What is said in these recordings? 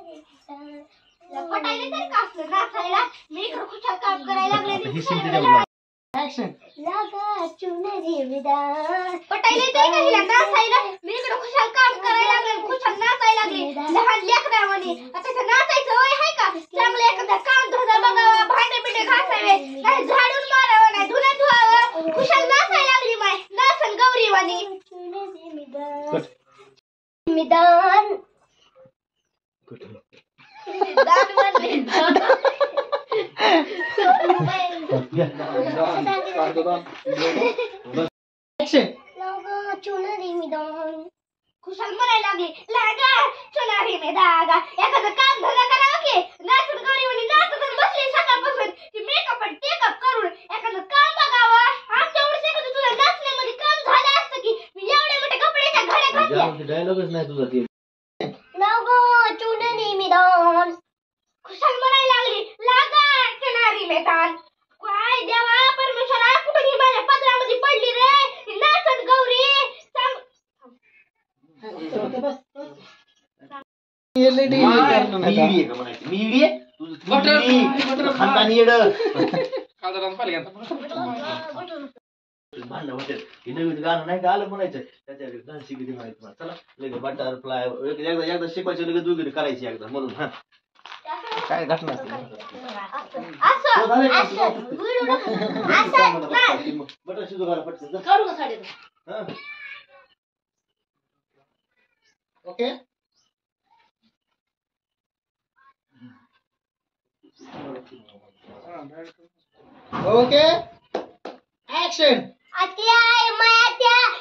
पटायला तरी का असलं नाचायला मी इकडं खुशाल काम करायला लागले ऍक्शन लागा चुनरी विदान पटायला तरी का हिला नाचायला मी इकडं खुशाल काम करायला लागले खुशाल नाचायला लागले लहान लेकरा म्हणे आता इथं नाचायचं वय आहे का चांगलं एखादं काम धुणं बघावं भांडे बिंडे घासावे नाही झाडून मारावं नाही धुणं धुवावं खुशाल नाचायला लागली माय नाचन गौरी वाणी मिदान चुनरी में दाग खुशाल म्हणायला लागली लागा चुनरी में दाग एखादं काम धंदा करावं की नाचत गौरी म्हणे नाचत बसली सकाळपासून ती मेकअप आणि टेकअप करून एखादं काम बघावं आमच्या एवढंच एखादं तुझं नाचण्यामध्ये काम झालं असतं की मी एवढ्या मोठ्या कपड्याच्या घड्या घातल्या डायलॉगच नाही तुझा ते लागा चुनरी में दाग खुशाल म्हणायला लागली लागा चुनरी में दाग काय देवा परमेश्वरा कुठे ही माझ्या पदरामध्ये पडली रे ही नाचत गौरी नवीन गाणं नाही का आलं म्हणायचं त्याच्या डान्स शिकली म्हणायचं चला लगेच बटरफ्लाय एकदा शिकवायची लगेच वगैरे करायची एकदा म्हणून हा काय घटना बटर शिजू घाला पटकन काढू का साडी ओके ओके ऍक्शन आत्या माया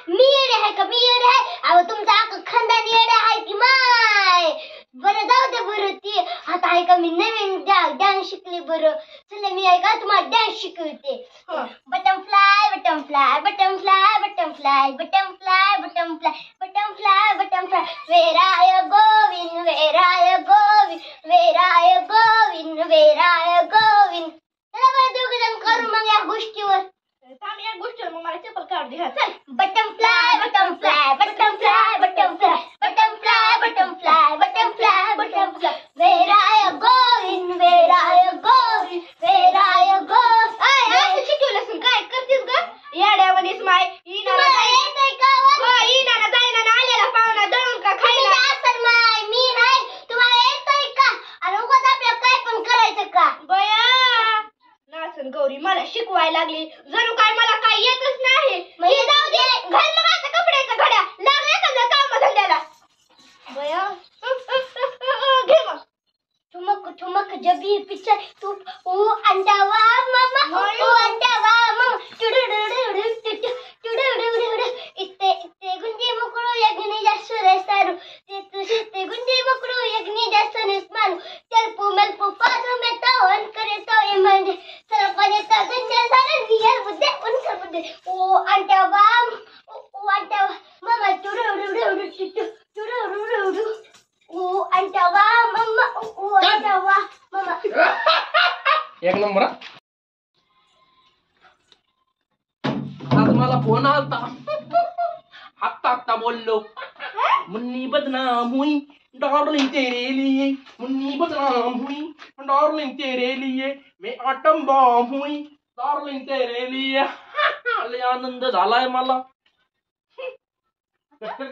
मी येडे आहे का मी येडे आहे अहो तुमचा अख्खा खानदान येडे आहे की माय बरं जाऊ दे बरं ती आता आहे का मी नवीन डान्स शिकले बरं चला मी आहे का तुम्हाला डान्स शिकवते butterfly butterfly butterfly butterfly butterfly butterfly butterfly butterfly वेराय गोविंद वेराय गोविंद वेराय गोविंद वेराय गोविंद चला बरं दोघे जण करू मग या गोष्टीवर या गोष्टीवर मग मला चप्पल काढ दे चल butterfly butterfly butterfly butterfly butterfly butterfly butterfly butterfly वेराय गोविंद वेराय गोविंद वेराय गोविंद असं शिकवलं काय करतेस ग याड्यावणीच माय इनाला आलेला पाहुणा दळून का खायला असेल माय मी नाही तुम्हाला येतंय का आणि उगाच आपल्याला काय पण करायचं का बया नाचन गौरी मला शिकवायला लागली जणू काय मला काय येतच नाही हे जाऊ दे घाल मग आता कपड्याच्या घड्या लागले एखाद्या काम धंद्याला बया घे मग ठुमक ठुमक जब ये पिक्चर तू ओ अंडावा मामा ओ अंडावा मामा टुडुडुडुडु टुडुडुडुडु इत्ते इत्ते गुंडी मुकळो यग्नी जास्त रेसारू ते गुंडी मुकळो यग्नी जास्त निस्मारू तेलपू मेलपू पाजू में तवन करे तो इमंजे सरपने ता गंजा सारे रियल बुद्धे उनका बुद्धे ओ अंडावा ओ अंडावा मामा टुडुडुडुडु टुडुडुडुडु ओ अंडावा मामा ओ अंडावा मामा एक नंबर आज मला फोन आलता आत्ता आत्ता बोललो मुन्नी बदनाम हुई डार्लिंग तेरे लिए मुन्नी बदनाम हुई डार्लिंग तेरे लिए मैं आटम बॉम्ब हुई डार्लिंग तेरे लिए लय आनंद झालाय मला कट कर